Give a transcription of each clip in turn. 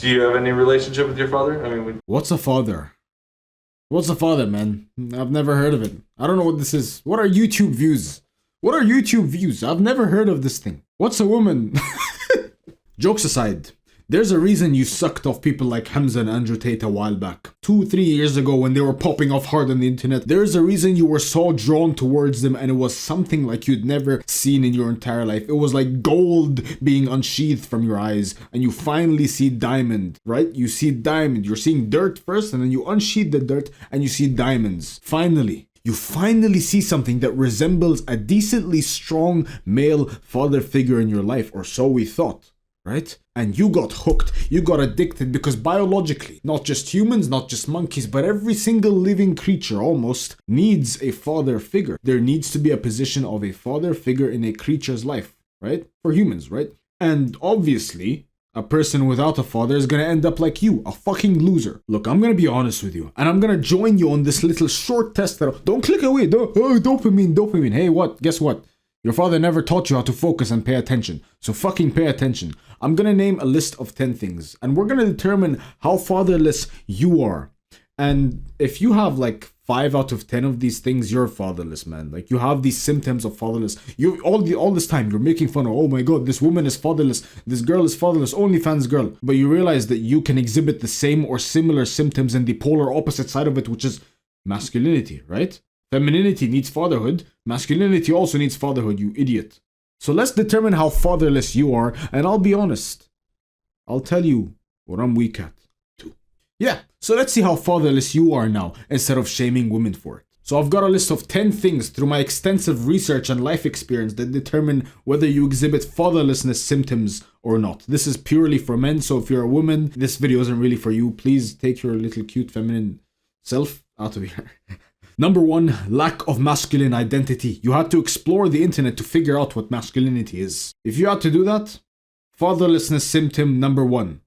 Do you have any relationship with your father? I mean, What's a father? What's a father, man? I've never heard of it. I don't know what this is. What are YouTube views? What are YouTube views? I've never heard of this thing. What's a woman? Jokes aside, there's a reason you sucked off people like Hamza and Andrew Tate a while back. 2-3 years ago when they were popping off hard on the internet. There's a reason you were so drawn towards them, and it was something like you'd never seen in your entire life. It was like gold being unsheathed from your eyes, and you finally see diamond, right? You see diamond. You're seeing dirt first, and then you unsheath the dirt and you see diamonds. Finally. You finally see something that resembles a decently strong male father figure in your life, or so we thought, right? And you got hooked, you got addicted, because biologically, not just humans, not just monkeys, but every single living creature almost needs a father figure. There needs to be a position of a father figure in a creature's life, right? For humans, right? And obviously, a person without a father is gonna end up like you, a fucking loser. Look, I'm gonna be honest with you, and I'm gonna join you on this little short test that don't click away. Dopamine. Hey, what? Guess what? Your father never taught you how to focus and pay attention. So fucking pay attention. I'm gonna name a list of 10 things, and we're gonna determine how fatherless you are. And if you have like 5 out of 10 of these things, you're fatherless, man. Like, you have these symptoms of fatherless. You all this time you're making fun of, oh my god, this woman is fatherless, this girl is fatherless, OnlyFans girl. But you realize that you can exhibit the same or similar symptoms in the polar opposite side of it, which is masculinity, right? Femininity needs fatherhood. Masculinity also needs fatherhood, you idiot. So let's determine how fatherless you are, and I'll be honest. I'll tell you what I'm weak at, too. Yeah, so let's see how fatherless you are now, instead of shaming women for it. So I've got a list of 10 things through my extensive research and life experience that determine whether you exhibit fatherlessness symptoms or not. This is purely for men, so if you're a woman, this video isn't really for you. Please take your little cute feminine self out of here. Number 1, lack of masculine identity. You had to explore the internet to figure out what masculinity is. If you had to do that, fatherlessness symptom number 1.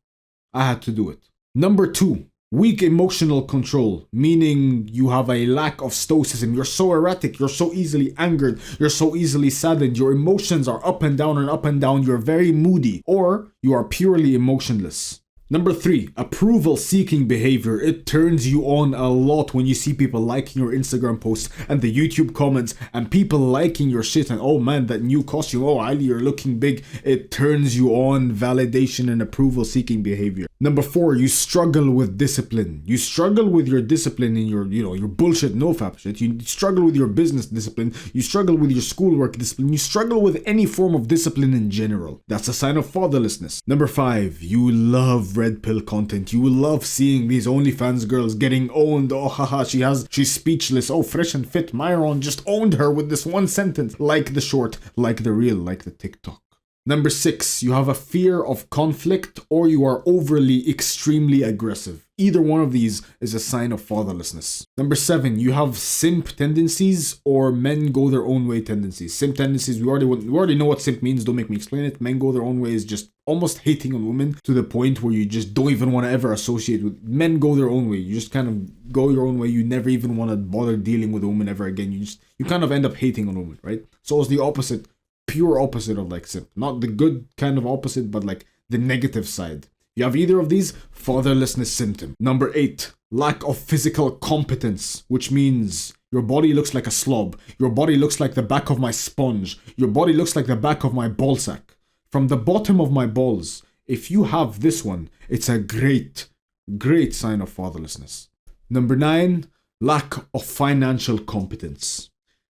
I had to do it. Number 2, weak emotional control, meaning you have a lack of stoicism. You're so erratic, you're so easily angered, you're so easily saddened, your emotions are up and down and up and down, you're very moody, or you are purely emotionless. Number 3, approval-seeking behavior. It turns you on a lot when you see people liking your Instagram posts and the YouTube comments and people liking your shit and, oh man, that new costume, oh Ali, you're looking big. It turns you on, validation and approval-seeking behavior. Number 4, you struggle with discipline. You struggle with your discipline in your, your bullshit nofap shit. You struggle with your business discipline. You struggle with your schoolwork discipline. You struggle with any form of discipline in general. That's a sign of fatherlessness. Number 5, you love red pill content. You love seeing these OnlyFans girls getting owned. Oh haha, she's speechless. Oh, fresh and fit. Myron just owned her with this one sentence. Like the short, like the reel, like the TikTok. Number 6, you have a fear of conflict, or you are overly, extremely aggressive. Either one of these is a sign of fatherlessness. Number 7, you have simp tendencies, or men go their own way tendencies. Simp tendencies, we already know what simp means, don't make me explain it. Men go their own way is just almost hating on women to the point where you just don't even want to ever associate with. Men go their own way. You just kind of go your own way. You never even want to bother dealing with a woman ever again. You kind of end up hating on women, right? So it's the opposite. Pure opposite of like simp. Not the good kind of opposite, but like the negative side. You have either of these, fatherlessness symptom. Number 8, lack of physical competence, which means your body looks like a slob. Your body looks like the back of my sponge. Your body looks like the back of my ballsack. From the bottom of my balls, if you have this one, it's a great sign of fatherlessness. Number 9, lack of financial competence.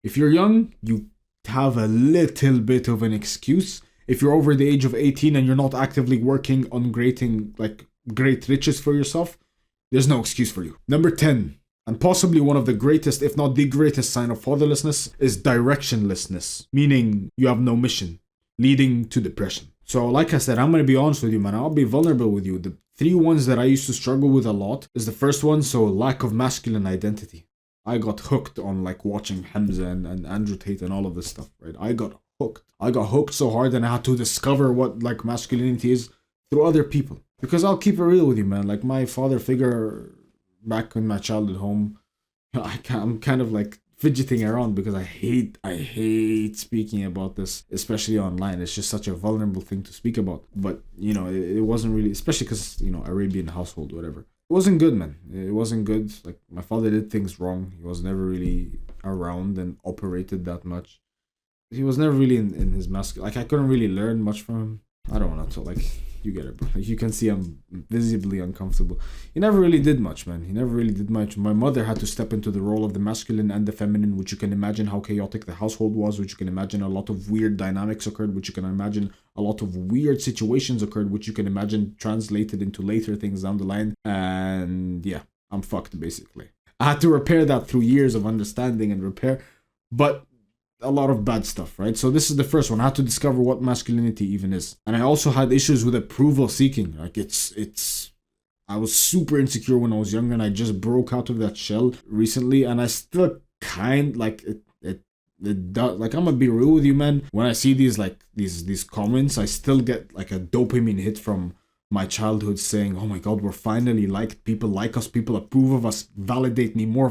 If you're young, you have a little bit of an excuse. If you're over the age of 18 and you're not actively working on creating like great riches for yourself, there's no excuse for you. Number 10, and possibly one of the greatest, if not the greatest sign of fatherlessness, is directionlessness, meaning you have no mission, leading to depression. So like I said, I'm going to be honest with you, man. I'll be vulnerable with you. The 3 ones that I used to struggle with a lot is the first one, so lack of masculine identity. I got hooked on like watching Hamza and Andrew Tate and all of this stuff, right? I got hooked so hard, and I had to discover what like masculinity is through other people. Because I'll keep it real with you, man. Like my father figure back in my childhood home, I'm kind of like fidgeting around because I hate speaking about this, especially online. It's just such a vulnerable thing to speak about. But it wasn't really, especially because Arabian household, whatever. It wasn't good, man. It wasn't good. Like, my father did things wrong. He was never really around and operated that much. He was never really in his masculine. Like, I couldn't really learn much from him. I don't want to, like, you get it, bro. Like, you can see I'm visibly uncomfortable. He never really did much, man. He never really did much. My mother had to step into the role of the masculine and the feminine, which you can imagine how chaotic the household was, which you can imagine a lot of weird dynamics occurred, which you can imagine a lot of weird situations occurred, which you can imagine translated into later things down the line. And yeah, I'm fucked, basically. I had to repair that through years of understanding and repair, but a lot of bad stuff, right? So this is the first one. I had to discover what masculinity even is. And I also had issues with approval seeking. Like, I was super insecure when I was younger, and I just broke out of that shell recently, and I still it does. Like, I'm gonna be real with you, man. When I see these comments, I still get like a dopamine hit from my childhood saying, oh my god, we're finally liked, people like us, people approve of us, validate me more.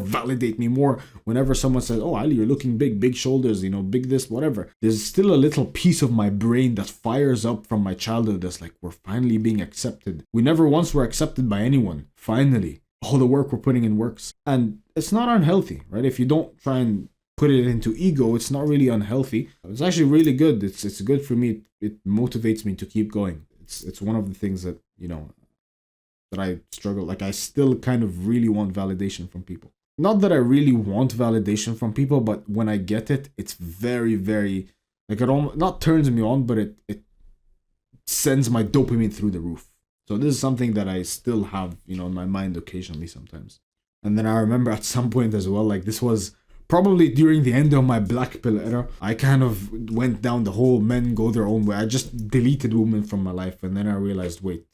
Whenever someone says, oh, Ali, you're looking big shoulders, big this, whatever, there's still a little piece of my brain that fires up from my childhood that's like, we're finally being accepted. We never once were accepted by anyone. Finally, all the work we're putting in works. And it's not unhealthy, right? If you don't try and put it into ego, it's not really unhealthy. It's actually really good. It's good for me. It motivates me to keep going. It's one of the things that, that I struggle. Like, I still kind of really want validation from people. Not that I really want validation from people, but when I get it, it's very, very, like, it almost not turns me on, but it sends my dopamine through the roof. So this is something that I still have, in my mind occasionally sometimes. And then I remember at some point as well, like, this was probably during the end of my black pill era, I kind of went down the whole men go their own way. I just deleted women from my life, and then I realized, wait,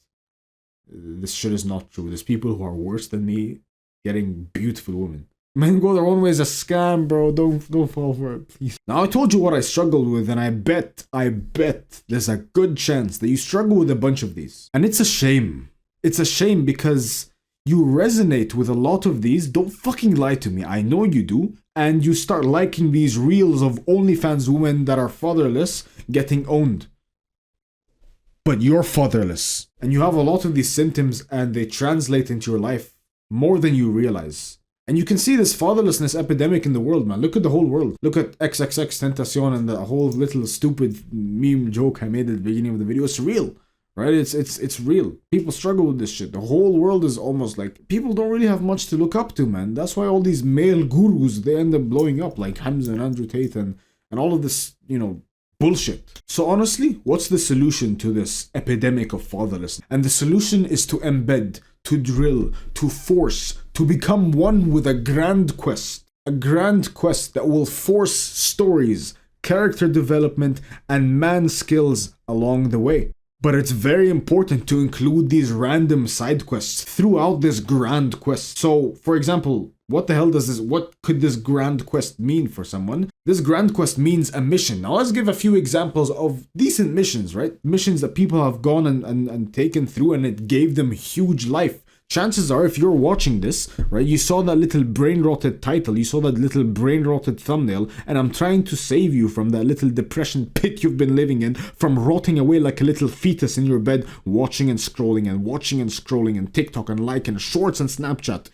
this shit is not true. There's people who are worse than me getting beautiful women. Men go their own way is a scam, bro. Don't fall for it, please. Now, I told you what I struggled with, and I bet there's a good chance that you struggle with a bunch of these. And it's a shame. It's a shame because you resonate with a lot of these. Don't fucking lie to me. I know you do. And you start liking these reels of OnlyFans women that are fatherless getting owned. But you're fatherless. And you have a lot of these symptoms, and they translate into your life more than you realize. And you can see this fatherlessness epidemic in the world, man. Look at the whole world. Look at XXX Tentacion and the whole little stupid meme joke I made at the beginning of the video. It's real. Right? It's real. People struggle with this shit. The whole world is almost like, people don't really have much to look up to, man. That's why all these male gurus, they end up blowing up, like Hamza and Andrew Tate and all of this, bullshit. So honestly, what's the solution to this epidemic of fatherlessness? And the solution is to embed, to drill, to force, to become one with a grand quest. A grand quest that will force stories, character development, and man skills along the way. But it's very important to include these random side quests throughout this grand quest. So, for example, what could this grand quest mean for someone? This grand quest means a mission. Now, let's give a few examples of decent missions, right? Missions that people have gone and taken through, and it gave them huge life. Chances are, if you're watching this, right, you saw that little brain-rotted title, you saw that little brain-rotted thumbnail, and I'm trying to save you from that little depression pit you've been living in, from rotting away like a little fetus in your bed, watching and scrolling and TikTok and like and shorts and Snapchat.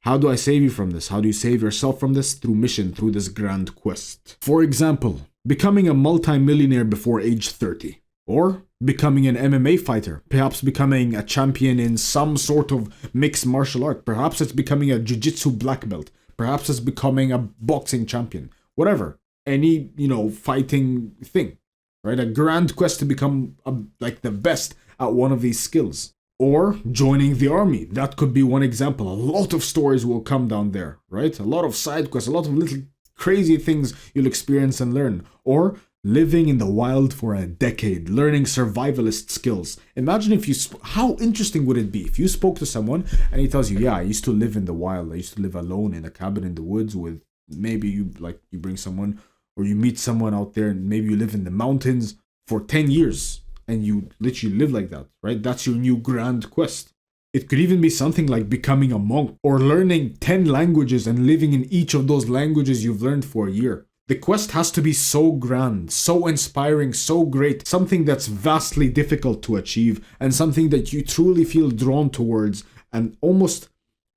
How do I save you from this? How do you save yourself from this? Through mission, through this grand quest. For example, becoming a multi-millionaire before age 30. Or becoming an MMA fighter, perhaps becoming a champion in some sort of mixed martial art, perhaps it's becoming a jiu-jitsu black belt, perhaps it's becoming a boxing champion, whatever, any, fighting thing, right? A grand quest to become like the best at one of these skills. Or joining the army, that could be one example. A lot of stories will come down there, right? A lot of side quests, a lot of little crazy things you'll experience and learn. Or living in the wild for a decade, learning survivalist skills. Imagine if how interesting would it be if you spoke to someone and he tells you, yeah, I used to live in the wild. I used to live alone in a cabin in the woods with, maybe you bring someone, or you meet someone out there, and maybe you live in the mountains for 10 years and you literally live like that, right? That's your new grand quest. It could even be something like becoming a monk or learning 10 languages and living in each of those languages you've learned for a year. The quest has to be so grand, so inspiring, so great, something that's vastly difficult to achieve, and something that you truly feel drawn towards and almost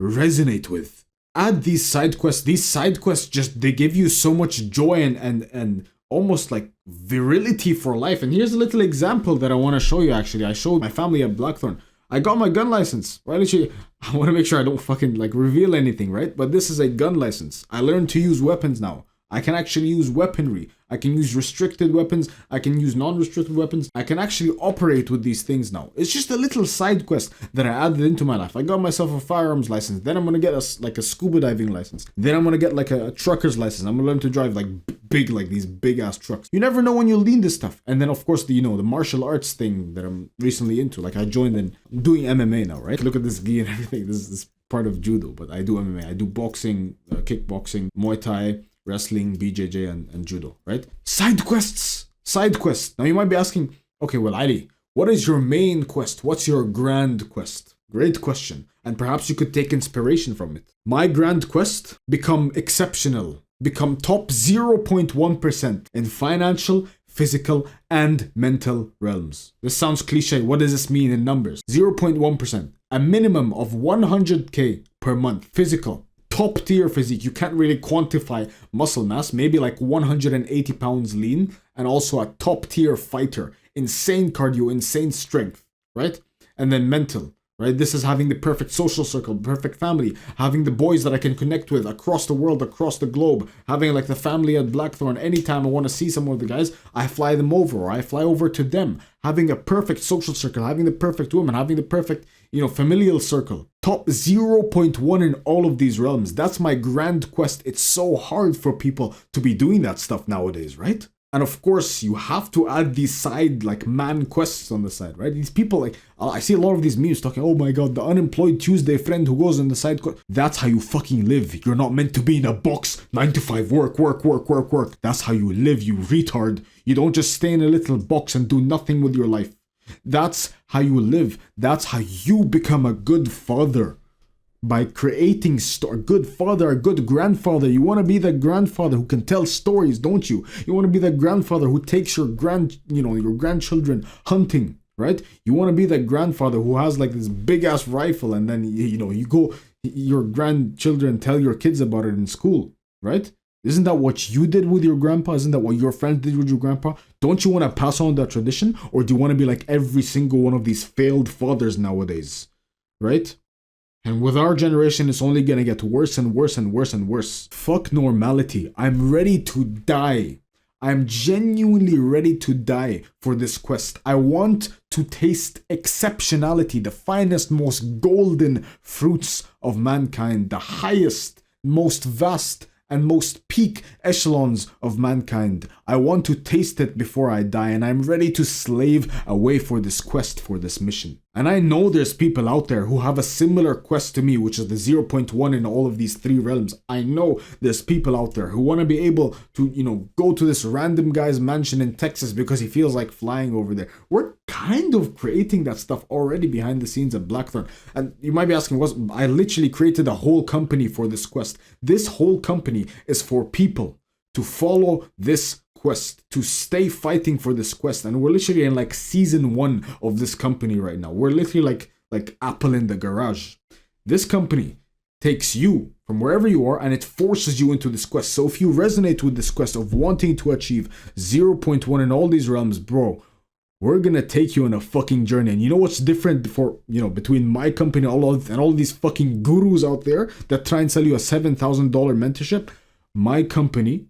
resonate with. Add these side quests. These side quests just, they give you so much joy and almost like virility for life. And here's a little example that I want to show you actually. I showed my family at Blackthorn. I got my gun license. Right? Literally, I want to make sure I don't fucking like reveal anything, right? But this is a gun license. I learned to use weapons now. I can actually use weaponry. I can use restricted weapons. I can use non-restricted weapons. I can actually operate with these things now. It's just a little side quest that I added into my life. I got myself a firearms license. Then I'm gonna get a scuba diving license. Then I'm gonna get like a trucker's license. I'm gonna learn to drive like these big ass trucks. You never know when you'll need this stuff. And then of course the martial arts thing that I'm recently into. Like I joined in doing MMA now, right? Look at this gi and everything. This is part of judo, but I do MMA. I do boxing, kickboxing, Muay Thai, wrestling, BJJ, and judo, right? Side quests! Side quests! Now you might be asking, okay, well, Ali, what is your main quest? What's your grand quest? Great question. And perhaps you could take inspiration from it. My grand quest, become exceptional. Become top 0.1% in financial, physical, and mental realms. This sounds cliche. What does this mean in numbers? 0.1%. A minimum of 100k per month. Physical. Top tier physique. You can't really quantify muscle mass. Maybe like 180 pounds lean. And also a top tier fighter. Insane cardio, insane strength. Right? And then mental. Right? This is having the perfect social circle, perfect family, having the boys that I can connect with across the world, across the globe, having like the family at Blackthorn. Anytime I want to see some of the guys, I fly them over or I fly over to them. Having a perfect social circle, having the perfect woman, having the perfect, familial circle. Top 0.1 in all of these realms. That's my grand quest. It's so hard for people to be doing that stuff nowadays, right? And of course, you have to add these side, like, man quests on the side, right? These people, like, I see a lot of these memes talking, oh my god, the unemployed Tuesday friend who goes on the side quest. That's how you fucking live. You're not meant to be in a box, 9 to 5, work. That's how you live, you retard. You don't just stay in a little box and do nothing with your life. That's how you live. That's how you become a good father. By creating a good father, a good grandfather. You want to be the grandfather who can tell stories, don't you? You want to be the grandfather who takes your grandchildren hunting, right? You want to be the grandfather who has like this big ass rifle, and then you go, your grandchildren tell your kids about it in school, right? Isn't that what you did with your grandpa? Isn't that what your friends did with your grandpa? Don't you want to pass on that tradition, or do you want to be like every single one of these failed fathers nowadays, right? And with our generation, it's only gonna get worse and worse and worse and worse. Fuck normality. I'm ready to die. I'm genuinely ready to die for this quest. I want to taste exceptionality, the finest, most golden fruits of mankind, the highest, most vast, and most peak echelons of mankind. I want to taste it before I die, and I'm ready to slave away for this quest, for this mission. And I know there's people out there who have a similar quest to me, which is the 0.1 in all of these three realms. I know there's people out there who want to be able to, go to this random guy's mansion in Texas because he feels like flying over there. We're kind of creating that stuff already behind the scenes at Blackthorn. And you might be asking, I literally created a whole company for this quest. This whole company is for people to follow this quest, to stay fighting for this quest. And we're literally in like season 1 of this company right now. We're literally like Apple in the garage. This company takes you from wherever you are and it forces you into this quest. So if you resonate with this quest of wanting to achieve 0.1 in all these realms, bro, we're gonna take you on a fucking journey. And you know what's different between my company and all these fucking gurus out there that try and sell you a $7,000 mentorship? My company,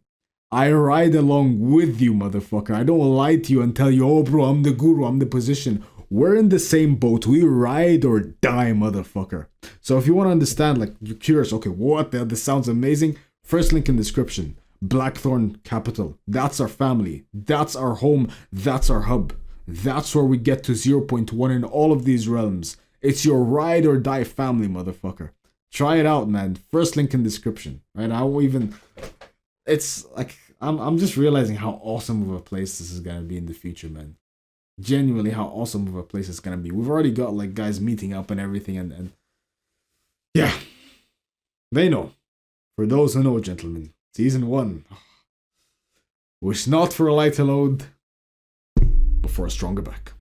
I ride along with you, motherfucker. I don't lie to you and tell you, oh bro, I'm the guru, I'm the position. We're in the same boat. We ride or die, motherfucker. So if you want to understand, like, you're curious, okay, what the hell, this sounds amazing. First link in description. Blackthorn Capital. That's our family. That's our home. That's our hub. That's where we get to 0.1 in all of these realms. It's your ride or die family, motherfucker. Try it out, man. First link in description. Right? I won't even... It's like, I'm just realizing how awesome of a place this is gonna be in the future, man. genuinely how awesome of a place it's gonna be. We've already got like guys meeting up and everything, and yeah, they know. For those who know, gentlemen, season 1 was not for a lighter load, but for a stronger back.